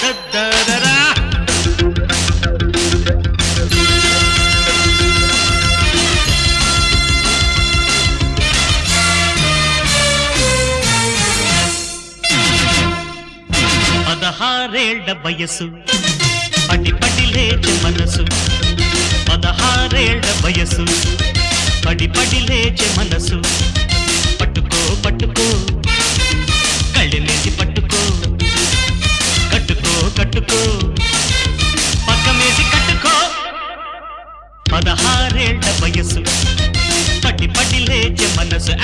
దద్దరరా. పదహారేళ్ల వయసు పడి పడి లేచే మనసు, 16 వయసు పడి పడి లేచే మనసు. పట్టుకో పట్టుకో కళ్ళెలేసి పట్టుకో, కట్టుకో కట్టుకో పక్కమేసి కట్టుకో. 16 వయసు పడి పడి లేచే మనసు.